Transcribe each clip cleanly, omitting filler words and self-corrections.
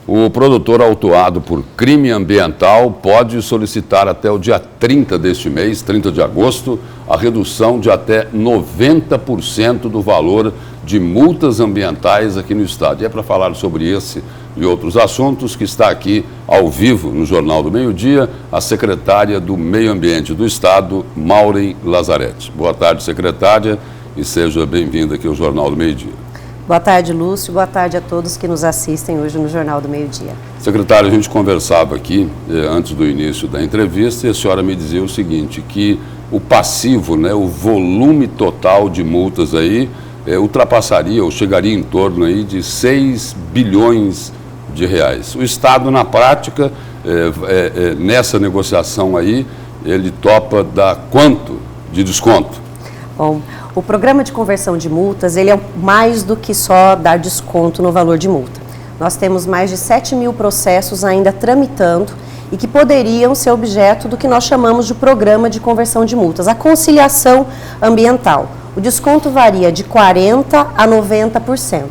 O produtor autuado por crime ambiental pode solicitar até o dia 30 deste mês, 30 de agosto, a redução de até 90% do valor de multas ambientais aqui no estado. E é para falar sobre esse e outros assuntos que está aqui ao vivo no Jornal do Meio-Dia, a secretária do Meio Ambiente do Estado, Maureen Lazzaretti. Boa tarde, secretária, e seja bem-vinda aqui ao Jornal do Meio-Dia. Boa tarde, Lúcio. Boa tarde a todos que nos assistem hoje no Jornal do Meio-Dia. Secretário, a gente conversava aqui antes do início da entrevista e a senhora me dizia o seguinte, que o passivo, né, o volume total de multas aí ultrapassaria ou chegaria em torno aí de 6 bilhões de reais. O Estado, na prática, nessa negociação aí, ele topa dar quanto de desconto? Bom, o programa de conversão de multas, ele é mais do que só dar desconto no valor de multa. Nós temos mais de 7 mil processos ainda tramitando e que poderiam ser objeto do que nós chamamos de programa de conversão de multas, a conciliação ambiental. O desconto varia de 40% a 90%.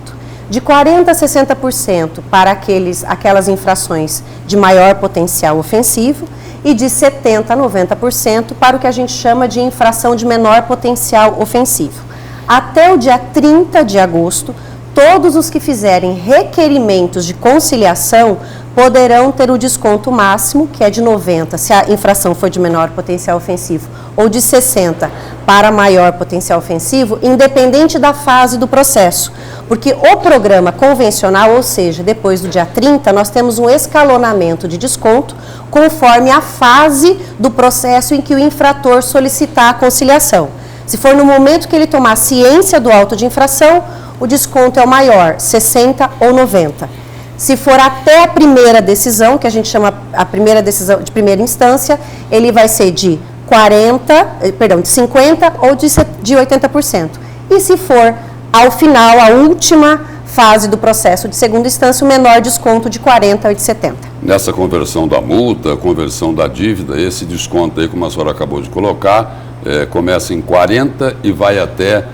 De 40% a 60% para aquelas infrações de maior potencial ofensivo e de 70% a 90% para o que a gente chama de infração de menor potencial ofensivo. Até o dia 30 de agosto, todos os que fizerem requerimentos de conciliação poderão ter o desconto máximo, que é de 90%, se a infração for de menor potencial ofensivo, ou de 60% para maior potencial ofensivo, independente da fase do processo. Porque o programa convencional, ou seja, depois do dia 30, nós temos um escalonamento de desconto conforme a fase do processo em que o infrator solicitar a conciliação. Se for no momento que ele tomar ciência do auto de infração, o desconto é o maior, 60% ou 90%. Se for até a primeira decisão, que a gente chama a primeira decisão de primeira instância, ele vai ser de 50% ou de 80%. E se for ao final, a última fase do processo de segunda instância, o menor desconto de 40% ou de 70%. Nessa conversão da multa, conversão da dívida, esse desconto aí, como a senhora acabou de colocar, começa em 40% e vai até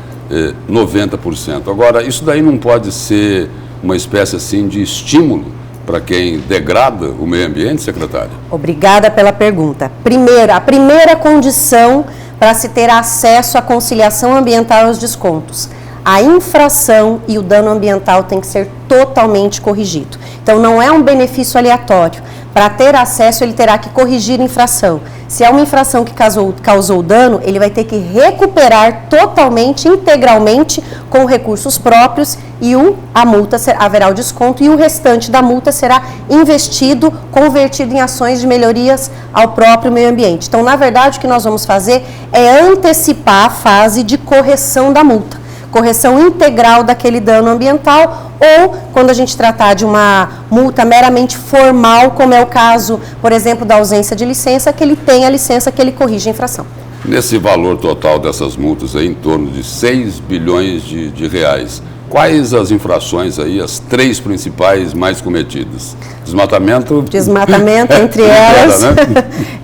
90%. Agora, isso daí não pode ser uma espécie assim de estímulo para quem degrada o meio ambiente, secretária? Obrigada pela pergunta. A primeira condição para se ter acesso à conciliação ambiental aos descontos. A infração e o dano ambiental tem que ser totalmente corrigido. Então, não é um benefício aleatório. Para ter acesso, ele terá que corrigir a infração. Se é uma infração que causou dano, ele vai ter que recuperar totalmente, integralmente, com recursos próprios e a multa haverá o desconto e o restante da multa será investido, convertido em ações de melhorias ao próprio meio ambiente. Então, na verdade, o que nós vamos fazer é antecipar a fase de correção da multa. Correção integral daquele dano ambiental ou, quando a gente tratar de uma multa meramente formal, como é o caso, por exemplo, da ausência de licença, que ele tem a licença que ele corrige a infração. Nesse valor total dessas multas, aí, em torno de 6 bilhões de reais, quais as infrações aí, as 3 principais mais cometidas? Desmatamento? Desmatamento, entre elas. Né?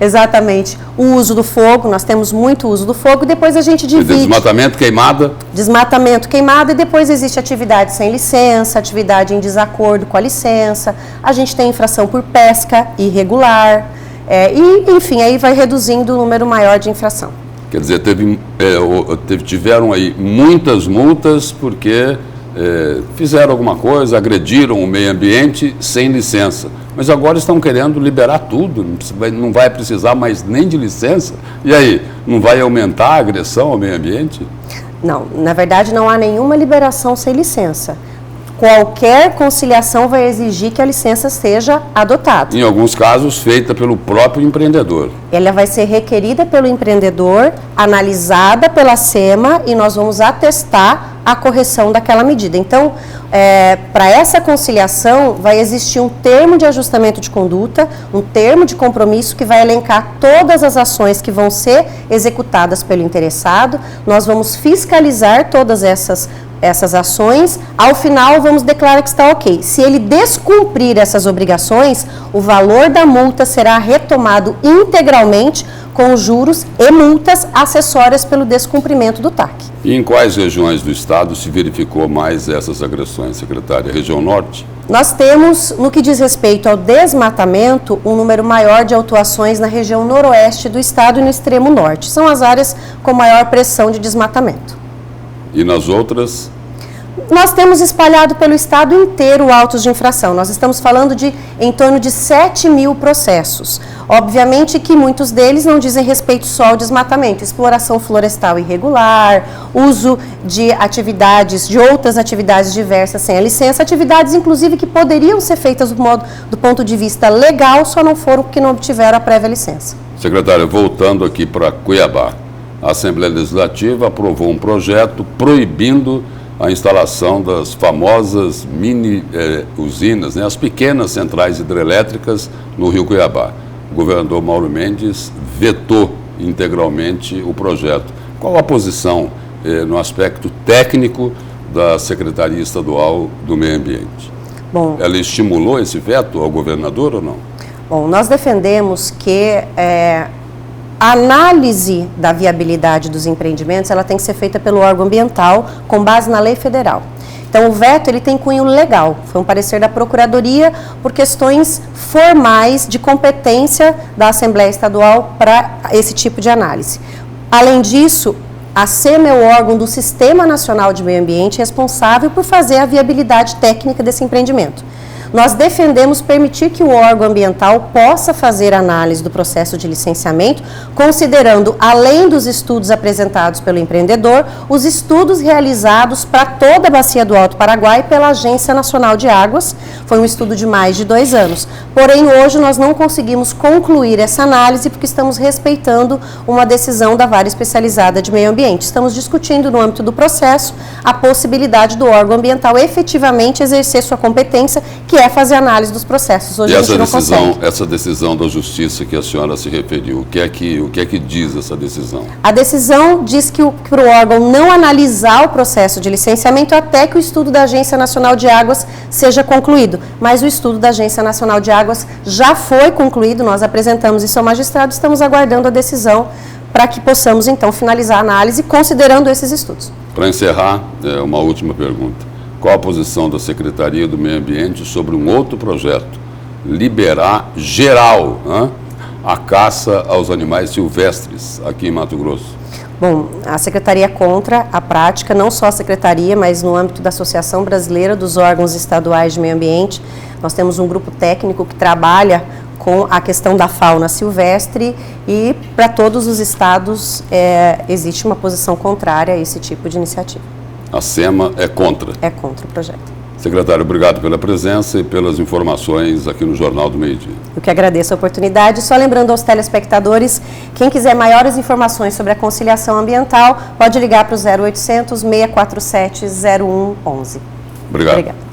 Exatamente. O uso do fogo, nós temos muito uso do fogo, e depois a gente divide. Desmatamento, queimada? Desmatamento, queimada, e depois existe atividade sem licença, atividade em desacordo com a licença, a gente tem infração por pesca irregular, e, enfim, aí vai reduzindo o número maior de infração. Quer dizer, tiveram aí muitas multas porque fizeram alguma coisa, agrediram o meio ambiente sem licença. Mas agora estão querendo liberar tudo, não vai precisar mais nem de licença. E aí, não vai aumentar a agressão ao meio ambiente? Não, na verdade não há nenhuma liberação sem licença. Qualquer conciliação vai exigir que a licença seja adotada. Em alguns casos, feita pelo próprio empreendedor. Ela vai ser requerida pelo empreendedor, analisada pela SEMA e nós vamos atestar a correção daquela medida. Então, para essa conciliação, vai existir um termo de ajustamento de conduta, um termo de compromisso que vai elencar todas as ações que vão ser executadas pelo interessado. Nós vamos fiscalizar todas essas ações, ao final vamos declarar que está ok. Se ele descumprir essas obrigações, o valor da multa será retomado integralmente com juros e multas acessórias pelo descumprimento do TAC. E em quais regiões do estado se verificou mais essas agressões, secretária? Região norte? Nós temos, no que diz respeito ao desmatamento, um número maior de autuações na região noroeste do estado e no extremo norte. São as áreas com maior pressão de desmatamento. E nas outras? Nós temos espalhado pelo estado inteiro autos de infração. Nós estamos falando de em torno de 7 mil processos. Obviamente que muitos deles não dizem respeito só ao desmatamento, exploração florestal irregular, uso de atividades, de outras atividades diversas sem a licença, atividades inclusive que poderiam ser feitas do ponto de vista legal, só não foram porque não obtiveram a prévia licença. Secretária, voltando aqui para Cuiabá, a Assembleia Legislativa aprovou um projeto proibindo a instalação das famosas mini usinas, né, as pequenas centrais hidrelétricas no Rio Cuiabá. O governador Mauro Mendes vetou integralmente o projeto. Qual a posição no aspecto técnico da Secretaria Estadual do Meio Ambiente? Bom, ela estimulou esse veto ao governador ou não? Bom, nós defendemos que a análise da viabilidade dos empreendimentos ela tem que ser feita pelo órgão ambiental com base na lei federal. Então o veto ele tem cunho legal, foi um parecer da Procuradoria por questões formais de competência da Assembleia Estadual para esse tipo de análise. Além disso, a SEMA é o órgão do Sistema Nacional de Meio Ambiente responsável por fazer a viabilidade técnica desse empreendimento. Nós defendemos permitir que o órgão ambiental possa fazer análise do processo de licenciamento, considerando, além dos estudos apresentados pelo empreendedor, os estudos realizados para toda a bacia do Alto Paraguai pela Agência Nacional de Águas. Foi um estudo de mais de 2 anos. Porém, hoje nós não conseguimos concluir essa análise porque estamos respeitando uma decisão da Vara Especializada de Meio Ambiente. Estamos discutindo no âmbito do processo a possibilidade do órgão ambiental efetivamente exercer sua competência, que é fazer análise dos processos. Hoje e a gente não consegue. Essa decisão da Justiça que a senhora se referiu, o que é que diz essa decisão? A decisão diz que para o órgão não analisar o processo de licenciamento até que o estudo da Agência Nacional de Águas seja concluído. Mas o estudo da Agência Nacional de Águas já foi concluído, nós apresentamos isso ao magistrado, estamos aguardando a decisão para que possamos então finalizar a análise considerando esses estudos. Para encerrar, uma última pergunta. Qual a posição da Secretaria do Meio Ambiente sobre um outro projeto? Liberar geral, né, a caça aos animais silvestres aqui em Mato Grosso. Bom, a Secretaria é contra a prática, não só a Secretaria, mas no âmbito da Associação Brasileira dos Órgãos Estaduais de Meio Ambiente. Nós temos um grupo técnico que trabalha com a questão da fauna silvestre e para todos os estados existe uma posição contrária a esse tipo de iniciativa. A SEMA é contra? É contra o projeto. Secretário, obrigado pela presença e pelas informações aqui no Jornal do Meio Dia. Eu que agradeço a oportunidade. Só lembrando aos telespectadores, quem quiser maiores informações sobre a conciliação ambiental, pode ligar para o 0800 647 0111. Obrigado. Obrigada.